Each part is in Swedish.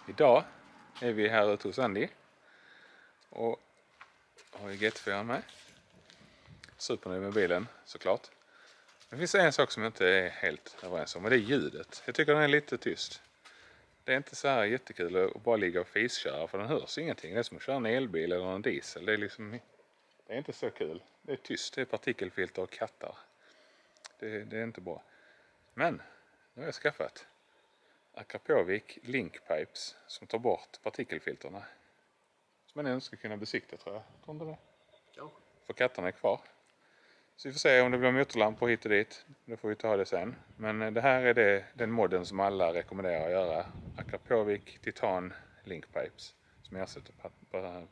Idag är vi här ute hos Andy och har GT4 med. Supernöjd med bilen såklart. Det finns en sak som jag inte är helt överens om och det är ljudet. Jag tycker den är lite tyst. Det är inte så här jättekul att bara ligga och fisköra för den hörs ingenting. Det är som att köra en elbil eller en diesel. Det är inte så kul. Det är tyst, det är partikelfilter och kattar. Det är inte bra. Men nu har jag skaffat Akrapovic Linkpipes som tar bort partikelfilterna. Som man ändå ska kunna besikta tror jag. Tror inte det? Ja. För katterna är kvar. Så vi får se om det blir motorlampor hit och dit. Då får vi ta det sen. Men det här är den modden som alla rekommenderar att göra. Akrapovic Titan Linkpipes. Som ersätter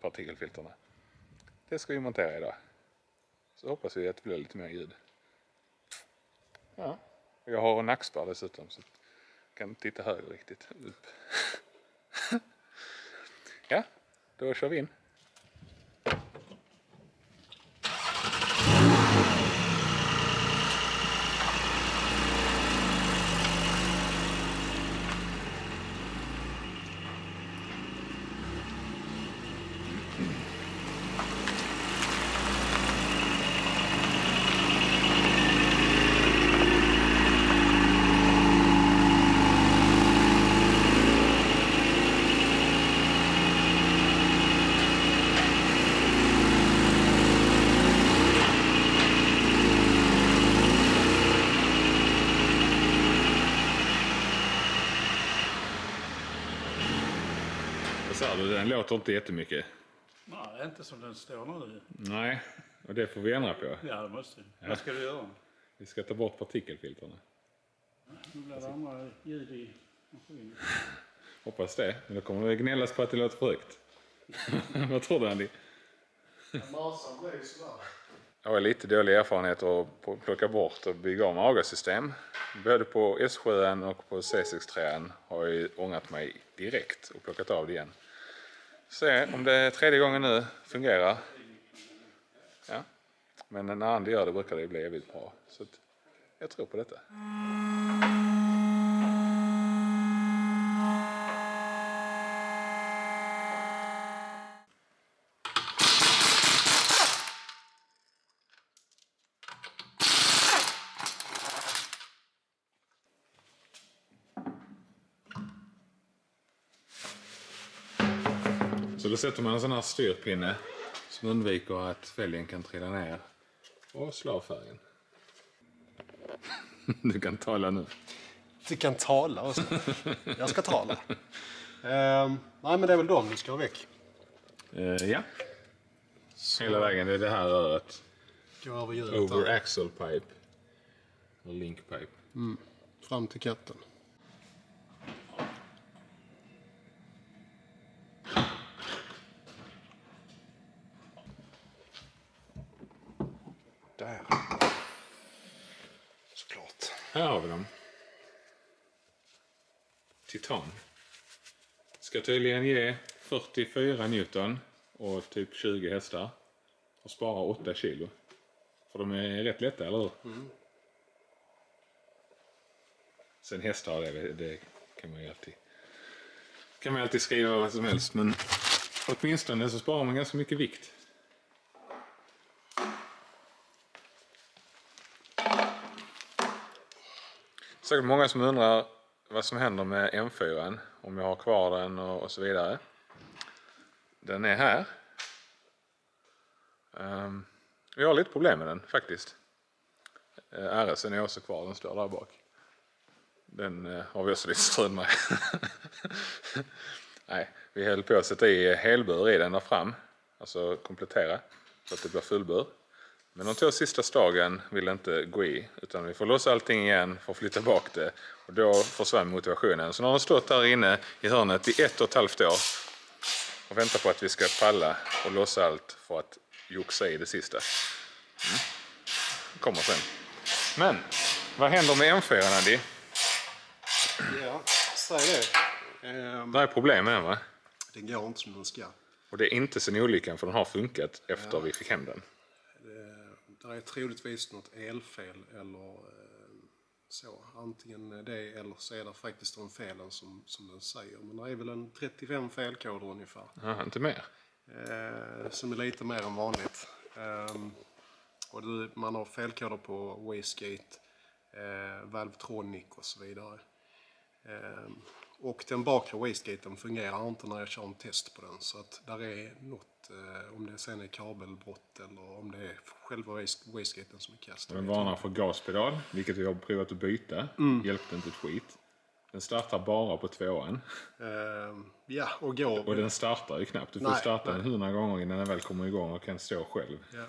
partikelfilterna. Det ska vi montera idag. Så hoppas vi att det blir lite mer ljud. Ja. Jag har en nackspärr dessutom så jag kan titta höger riktigt upp. Ja, då kör vi in. Den låter inte jättemycket. Nej, inte som den står nu. Nej, och det får vi ändra på. Ja, det måste vi. Vad ska du göra? Vi ska ta bort partikelfilterna. Nu blir det andra ljud i maskinen. Hoppas det, men då kommer det gnällas på att det låter för högt. Vad tror du, Andy? Masan blir ju sådär. Jag har lite dålig erfarenhet att plocka bort och bygga om avgassystem. Både på S7 och på C63 har jag ångat mig direkt och plockat av det igen. Se om det är tredje gången nu fungerar. Ja. Men när Andy gör det brukar det bli jävligt bra. Så jag tror på detta. Så då sätter man en sån här styrpinne som undviker att fälgen kan trilla ner och slå av färgen. Du kan tala nu. Du kan tala också. Jag ska tala. Nej, men det är väl de du ska ha väck. Ja. Så Hela vägen, det är det här röret. gå över ljudet Over där. axle pipe. Och link pipe. Fram till katten. Där. Såklart. Här har vi dem. Titan. Ska tydligen ge 44 Newton och typ 20 hästar. Och spara 8 kilo. För de är rätt lätta, eller hur? Sen hästar, det kan man ju alltid skriva vad som helst. Men åtminstone så sparar man ganska mycket vikt. Säkert många som undrar vad som händer med M4, om jag har kvar den och så vidare. Den är här. Jag har lite problem med den faktiskt. RSen är också kvar, den står där bak. Den har vi också lite strul med. Nej, vi höll på att sätta i helbur i den där fram. Alltså komplettera så att det blir fullbur. Men de 2 sista stagen vill inte gå i, utan vi får lossa allting igen för att flytta bak det. Och då försvann motivationen. Så nu har de stått där inne i hörnet i 1,5 år och väntar på att vi ska palla och lossa allt för att joxa i det sista. Kommer sen. Men, vad händer med M4, Andy? Ja, säg det. Det är problem med den, va? Den går inte som den ska. Och det är inte sen olyckan, för den har funkat efter vi fick hem den. Det är troligtvis något elfel eller Så, antingen det eller så är det faktiskt de felen som den säger. Men det är väl en 35 felkoder ungefär. Ja, inte mer. Som är lite mer än vanligt. Och man har felkoder på Wastegate, Valvetronic och så vidare. Och den bakre Wastegaten fungerar inte när jag kör en test på den. Så att där är något, om det sen är kabelbrott eller om det är själva Wastegaten som är kastad. Den varnar för gaspedal, vilket vi har provat att byta. Hjälpte inte ett skit. Den startar bara på 2:an. Ja, och går. Och den startar ju knappt. Du får starta den 100 gånger innan den väl kommer igång och kan stå själv. Ja.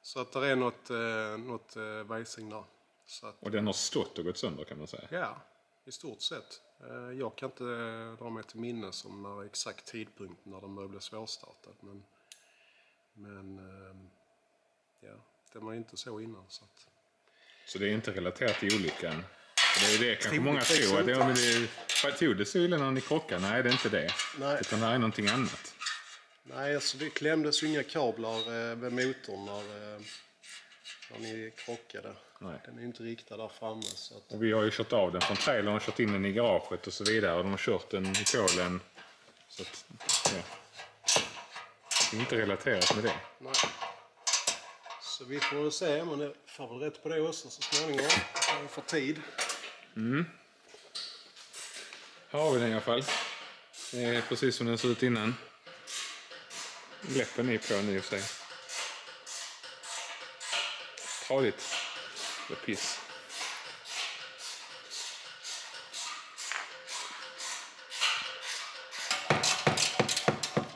Så att det är något vajsing där. Så att, Och den har stått och gått sönder kan man säga. ja, i stort sett. Jag kan inte dra mig till minnes om när exakt tidpunkt när den börjar bli svårstartad. Men ja, det var inte så innan. Så det är inte relaterat till olyckan. Det är det kanske många tror. Att tog det så illa när ni krockade? Nej, det är inte det. Nej. Utan det är någonting annat. Nej, alltså det klämdes inga kablar vid motorn när ni krockade. Nej. Den är inte riktad där framme. Så att... Och vi har ju kört av den från trailern och kört in den i garaget och så vidare. Och de har kört den i Polen. Så att, ja. Det är inte relaterat med det. Nej. Så vi får väl se, men det får väl rätt på det också så småningom. För tid. Här har vi den i alla fall. Det är precis som den såg ut innan. Läppen är på nu i och för sig. Tradigt. Det är piss.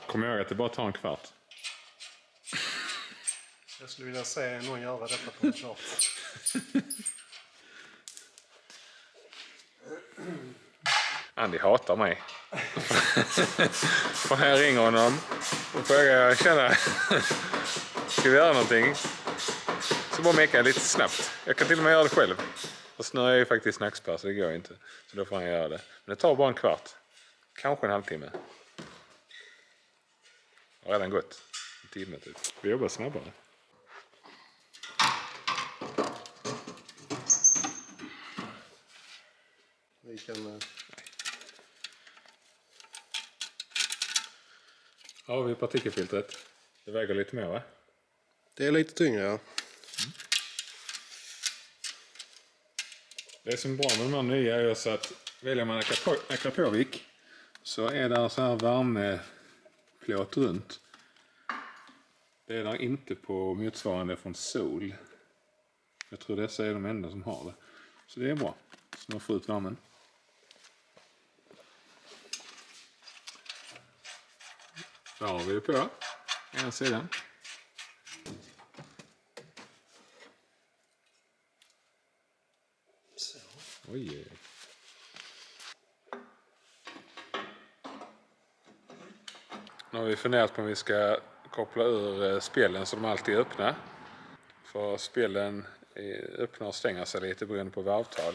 Kom ihåg att det bara tar en kvart. Jag skulle vilja se någon göra detta på en kvart. Andy hatar mig. För när jag ringer honom och frågar jag känner ska vi göra någonting? Så bara mekar jag lite snabbt. Jag kan till och med göra det själv. Och nu är jag ju faktiskt snackspär så det går inte. Så då får han göra det. Men det tar bara en kvart. Kanske en halvtimme. Det har redan gått en timme typ. Vi jobbar snabbare. Vi kan... Ja, vi har partikelfiltret. Det väger lite mer va? Det är lite tyngre, ja. Det som är bra med de här nya är så att väljer man Akrapovic så är det så här värmeplåt runt. Det är där inte på motsvarande från Sol. Jag tror dessa är de enda som har det. Så det är bra. Så man får ut värmen. Där har vi det på ena sidan. Så. Oj. Nu har vi funderat på om vi ska koppla ur spelen så de alltid är öppna. För spelen öppnar och stänger sig lite beroende på varvtal.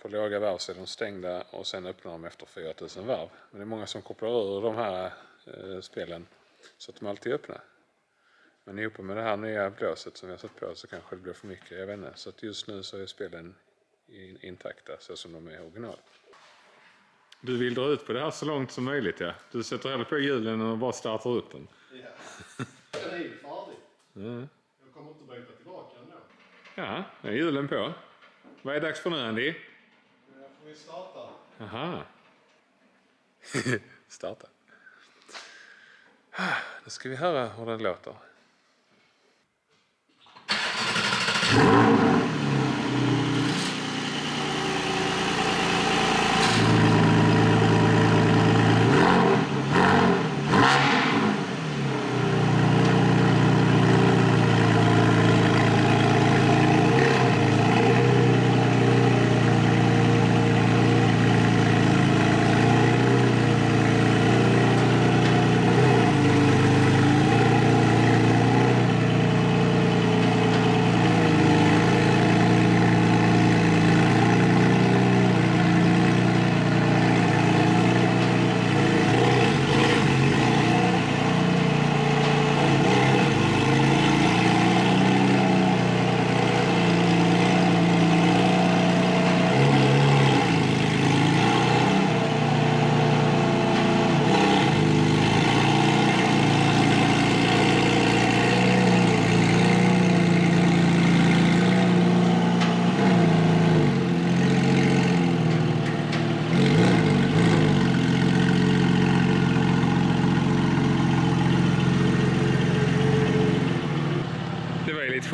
På låga varv så är de stängda och sen öppnar de efter 4000 varv. Men det är många som kopplar ur de här spelen så att de alltid är öppna. Men ihop med det här nya blåset som vi har satt på så kanske det blir för mycket, jag vet inte. Så att just nu så är spelen intakta så som de är original. Du vill dra ut på det här så långt som möjligt, ja. Du sätter hellre på hjulen och bara startar upp den. Ja. Den är ju färdig. Mm. Jag kommer inte byta tillbaka ändå. Ja, nu är hjulen på. Vad är dags för nu, Andy? Nu får vi starta. Aha. Starta. Då ska vi höra hur den låter.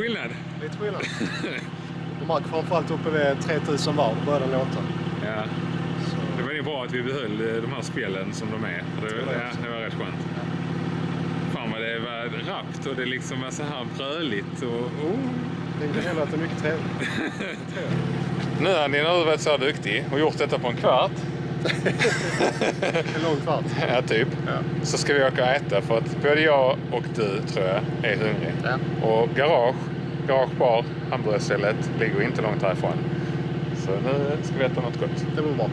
skillnad. Lite skillnad. De märker framförallt uppe vid 3000 varv börjar den låta. Ja. Det var ju bra att vi behöll de här spelen som de är. Det var rätt skönt. Fan vad det var rappt och det liksom var så här bröligt och... Det händer att det är mycket trevligt. Nu har ni varit så duktig och gjort detta på en kvart. En lång kvart. Ja, typ. Ja. Så ska vi åka och äta för att både jag och du, tror jag, är hungrig. Ja. Och garagebar, hamburgerstället, ligger inte långt härifrån. Så nu ska vi äta något gott. Det blir bra.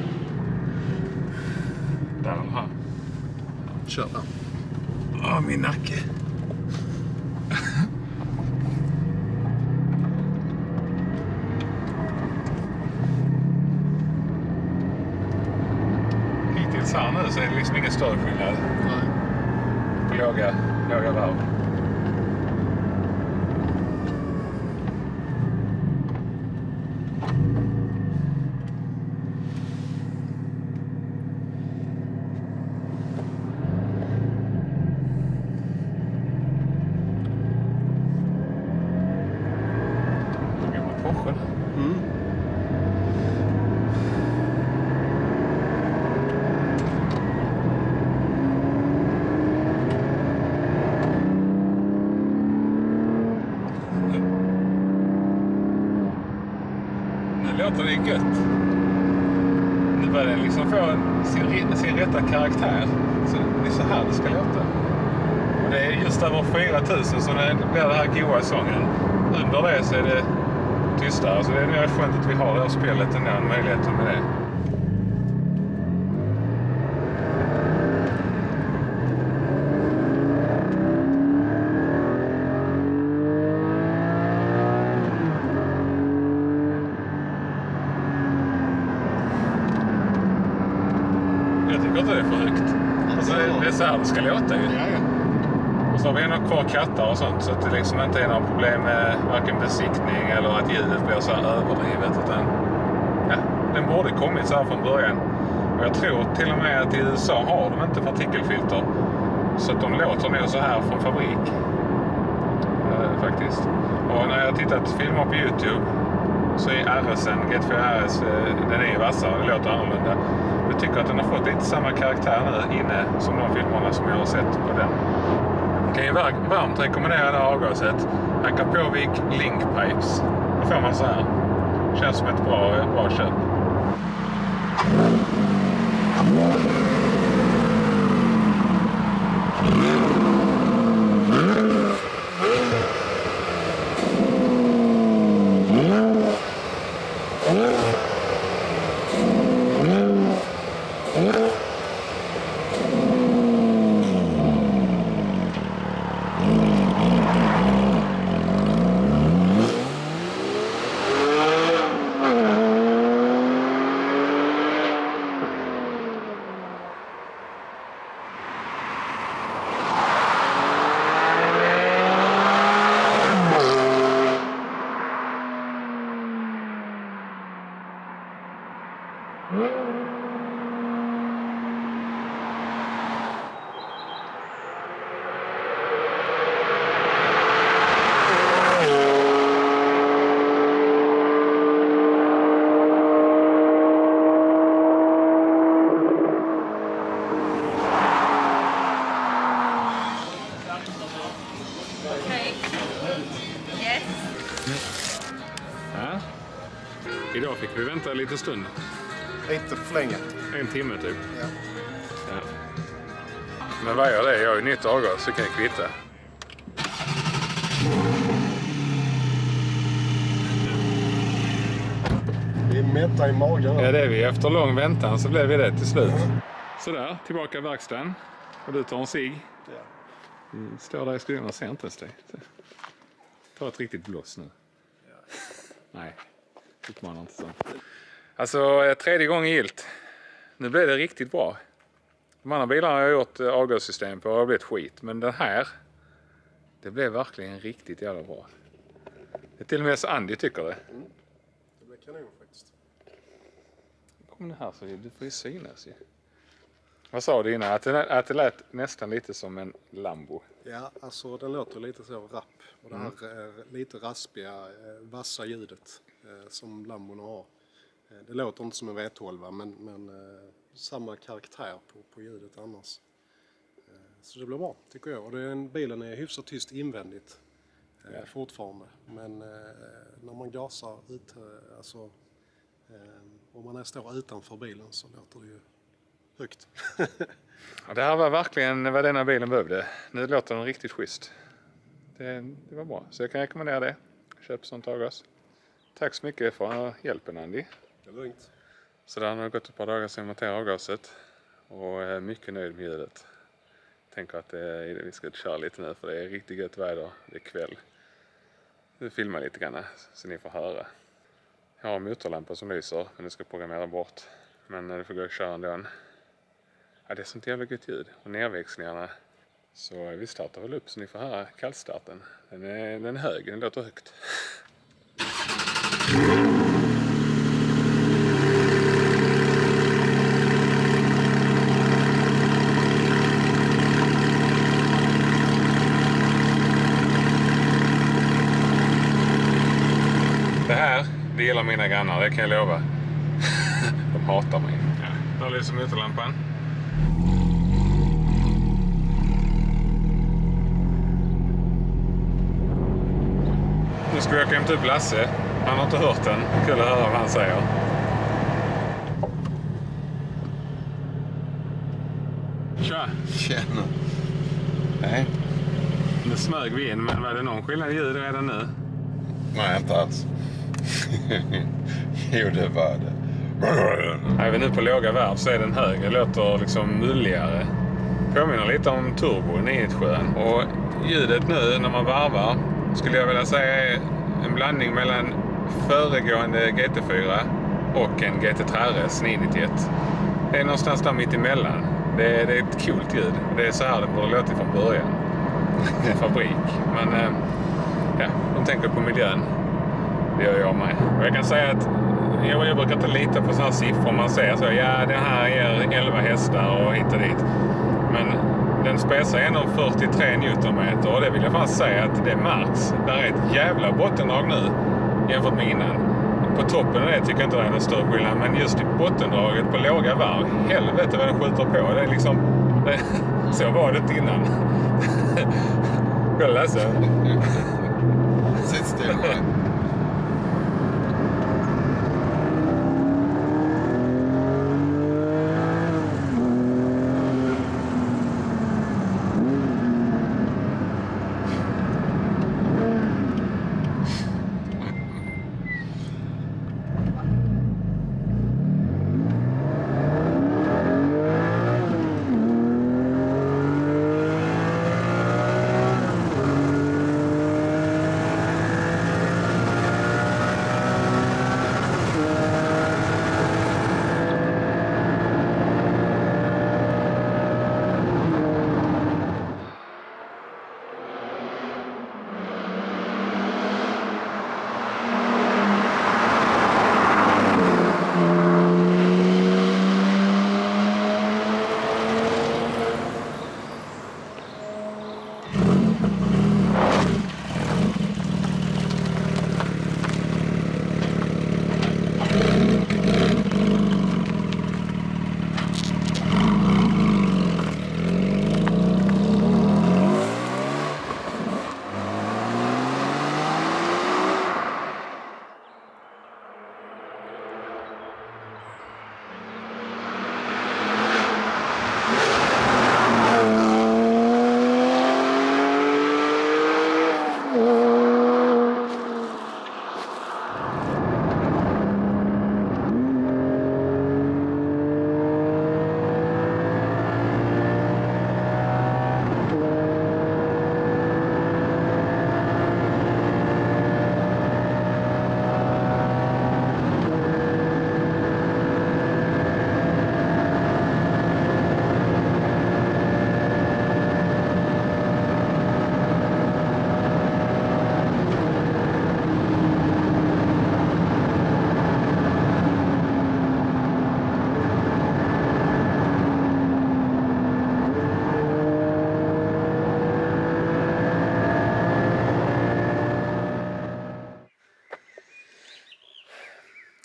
Där är de här. Kör. Min nacke. Hittills här nu så är det liksom ingen större skillnad. Nej. På låga varv. Låter det gött. Nu börjar den liksom få sin rätta karaktär. Så det är så här det ska låta. Och det är just över 4000 så det blir det här goa sången. Under det så är det tystare. Så det är nog skönt att vi har det här spelet och den möjligheten med det. Jag tycker inte det är för högt. Alltså, det är så här det ska låta ju. Ja. Och så har vi några kvar kattar och sånt så att det liksom inte är några problem med varken besiktning eller att ljudet blir så här överdrivet. Utan, ja, den borde kommit så här från början. Och jag tror till och med att i USA har de inte partikelfilter. Så att de låter nog så här från fabrik. Faktiskt. Och när jag har tittat filmer på YouTube så är RSen, GT4 RS, den är ju vassare och det låter annorlunda. Jag tycker att den har fått lite samma karaktär nu inne som de filmerna som jag har sett på den. Jag kan ju varmt rekommendera det här avgaset. Akapovik Link Pipes. Då får man så här. Känns som ett bra köp. Ja. Idag fick vi vänta lite stund. Lite för länge. En timme typ. Ja. Ja. Men vad gör det? Jag har ju nytt avgas så kan jag kvitta. Vi är mätta i magen. Ja, det är vi. Efter lång väntan så blev vi det till slut. Sådär, tillbaka i verkstaden. Och du tar en cigg. Ja. Står där i skolan och ser inte ens dig. Ta ett riktigt blås nu. Ja. Nej, uppmanar inte sånt. Alltså, tredje gången gilt. Nu blev det riktigt bra. De andra bilarna har jag gjort avgassystem på och har blivit skit. Men den här, det blev verkligen riktigt jävla bra. Det är till och med så Andy tycker det. Det blev kanon faktiskt. Kom det här så du får ju synas ju. Vad sa du innan? Att det lät nästan lite som en Lambo. Ja, alltså den låter lite så rapp. Och det här är lite raspiga, vassa ljudet som Lambon har. Det låter inte som en V12 men samma karaktär på ljudet annars. Så det blir bra tycker jag. Och bilen är hyfsat tyst invändigt fortfarande. Men när man gasar ut, alltså om man står utanför bilen så låter det ju högt. Ja, det här var verkligen vad denna bilen behövde. Nu låter den riktigt schysst. Det var bra. Så jag kan rekommendera det. Köp sånt avgas. Tack så mycket för hjälpen Andy. Det är lugnt. Så där har det gått ett par dagar sedan jag monterade avgaset. Och är mycket nöjd med ljudet. Tänker att vi ska köra lite nu för det är riktigt gött väder. Det är kväll. Nu filmar lite grann så ni får höra. Jag har motorlampor som lyser men det ska programmera bort. Men det får gå och köra ändå. Ja, det är sånt jävla gött ljud. Och nedväxlingarna. Så vi startar väl upp så ni får höra kallstarten. Den är hög, den låter högt. Det gillar mina grannar, det kan jag lova. De hatar mig. Ja, där lyser motorlampan. Nu ska vi åka hem till Lasse. Han har inte hört den. Kul att höra vad han säger. Tja! Tjena. Nej. Nu smög vi in, men var det någon skillnad i ljud redan nu? Nej, inte alls. Jo, det var det. Även nu på låga varv så är den högre. Låter liksom mulligare. Påminner lite om turbo 997. Och ljudet nu när man varvar skulle jag vilja säga är en blandning mellan föregående GT4 och en GT3 RS 991. Det är någonstans där mitt emellan. Det är ett coolt ljud. Det är så här det borde låta från början. En fabrik. Men ja, de tänker på miljön. Det gör jag med. Och jag kan säga att jag brukar inte lita på sådana här siffror. Man säger så, ja den här ger 11 hästar och hit och dit. Men den spesar ändå 43 Newtonmeter och det vill jag fan säga att det märks. Det är ett jävla bottendrag nu jämfört med innan. På toppen av det tycker jag inte det är någon större skillnad. Men just i bottendraget på låga varv, helvete vad den skjuter på. Det är liksom, så var det inte innan. Själv läsa. Sitt still med.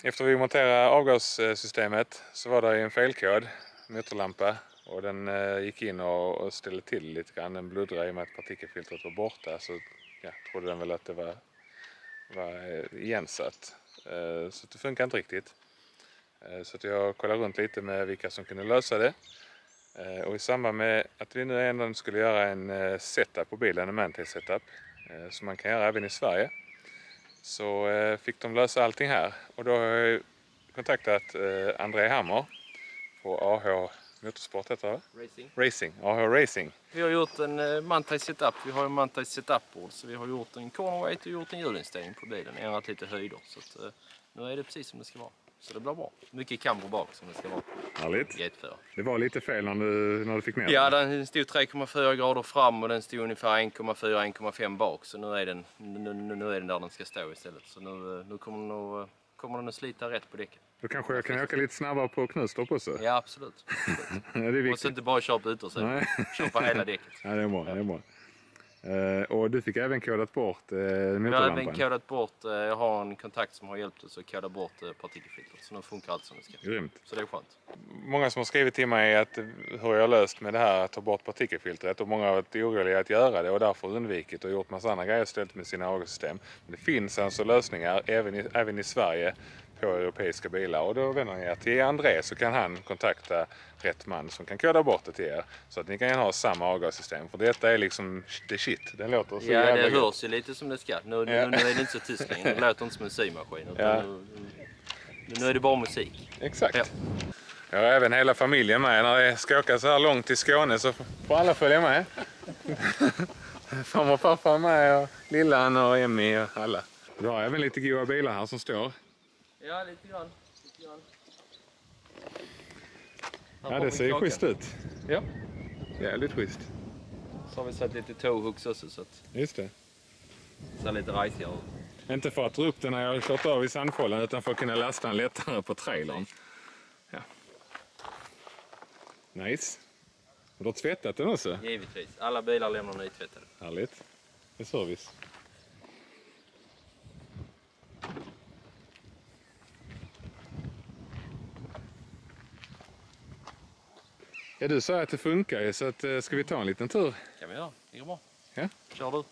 Efter vi monterade avgassystemet så var det en felkod, motorlampa, och den gick in och ställde till lite grann. Den bluddrade i och med att partikelfiltret var borta, så trodde den väl att det var igensatt. Så det funkar inte riktigt. Så att jag kollade runt lite med vilka som kunde lösa det. Och i samband med att vi nu ändå skulle göra en setup på bilen, en Mantail setup, som man kan göra även i Sverige, så fick de lösa allting här. Och då har jag kontaktat André Hammer på AH Motorsport, heter det? Racing. AH Racing. Vi har gjort en Mantail setup. Vi har en Mantail setup-bord, så vi har gjort en corner weight och gjort en hjulinställning på bilen. Ändrat lite höjder. Så att, nu är det precis som det ska vara. Så det blir bra. Mycket kamber bak som det ska vara. Härligt. Gateföra. Det var lite fel när du fick ner den. Ja, den stod 3,4 grader fram och den stod ungefär 1,4-1,5 bak. Så nu är den där den ska stå istället. Så nu kommer den att slita rätt på däcken. Då kanske jag kan åka lite snabbare på knutstopp också. Ja, absolut. Det är viktigt. Och så inte bara köra på utsidan. Kör på hela däcket. Ja, det är bra. Det är bra. Och du fick även kodat bort motorlampan. Jag har även kodat bort, jag har en kontakt som har hjälpt oss att koda bort partikelfiltret. Så nu funkar allt som det ska. Grymt. Så det är skönt. Många som har skrivit till mig att hur jag har löst med det här att ta bort partikelfiltret, och många har varit oroliga att göra det och därför undvikit och gjort massa andra grejer ställt med sina avgassystem. Men det finns alltså lösningar även i Sverige på europeiska bilar, och då vänder ni er till André, så kan han kontakta rätt man som kan koda bort det till er så att ni kan ha samma avgassystem, för detta är liksom the shit. Den låter så Ja, det gott. hörs ju lite som det ska. Nu är det inte så tyst längre. Det låter inte som en symaskin. Utan nu är det bara musik. Exakt. Ja. Jag har även hela familjen med. När jag ska åka så här långt till Skåne så får alla följa med. Farmor och farfar med, och Lillan och Emmy och alla. Du har även lite goda bilar här som står. Ja, lite grann. Ja, det ser ju schysst ut. Ja. Jävligt schysst. Så har vi satt lite towhooks också, så att Just det. det ser lite rajsigare ut. Inte för att dra upp den när jag har kört av i Sandfållan, utan för att kunna lasta den lättare på trailern. Ja. Nice. Och du har tvättat den också? Givetvis. Alla bilar lämnar nytvättade. Härligt. Det är service. Ja, du sa att det funkar ju, så att, ska vi ta en liten tur? Kan vi göra. Det går bra. Ja. Kör du.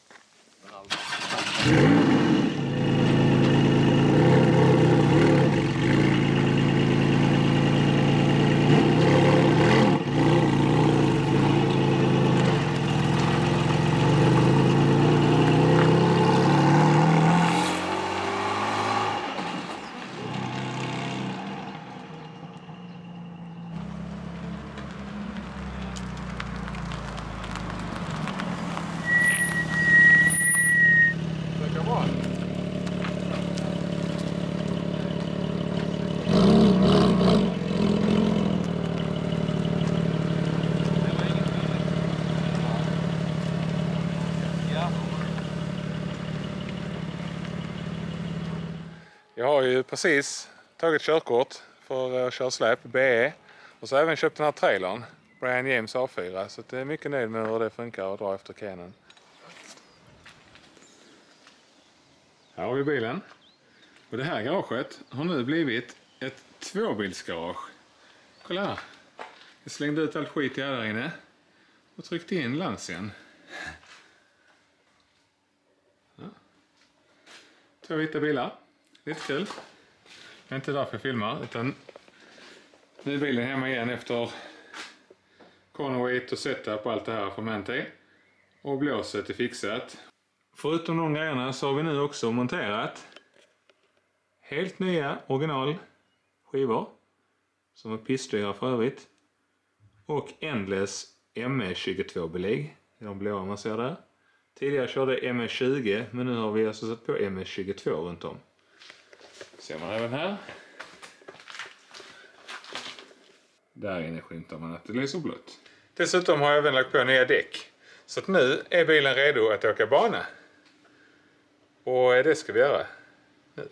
Jag har ju precis tagit körkort för att köra släp, BE. Och så har jag även köpt den här trailern, Brian James A4. Så det är mycket nöjd med hur det funkar att dra efter Canon. Här har vi bilen. Och det här garaget har nu blivit ett tvåbilsgarage. Kolla här. Jag slängde ut allt skit i där inne och tryckte in Lancian. Ja. 2 vita bilar. Lite kul. Det är inte därför jag filmar, utan nu är bilen hemma igen efter corner weight och setup och allt det här för Mantail. Och blåset är fixat. Förutom de grejerna så har vi nu också monterat helt nya original skivor som är pissdyra för övrigt. Och Endless ME22-belägg. De blåa man ser där. Tidigare körde ME20, men nu har vi alltså satt på ME22 runt om. Ser man även här. Där inne skymtar man att det lyser blått. Dessutom har jag även lagt på nya däck. Så att nu är bilen redo att åka bana. Och det ska vi göra nu.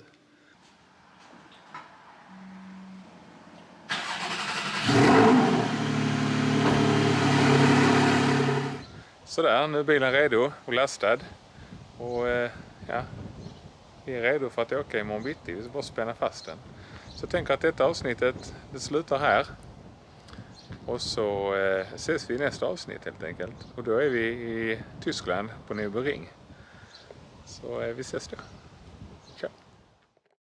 Sådär, nu är bilen redo och lastad. Och ja, vi är redo för att åka imorgon bitti. Vi ska bara spänna fast den. Så jag tänker att detta avsnittet det slutar här. Och så ses vi i nästa avsnitt helt enkelt. Och då är vi i Tyskland på Nürburgring. Så vi ses då.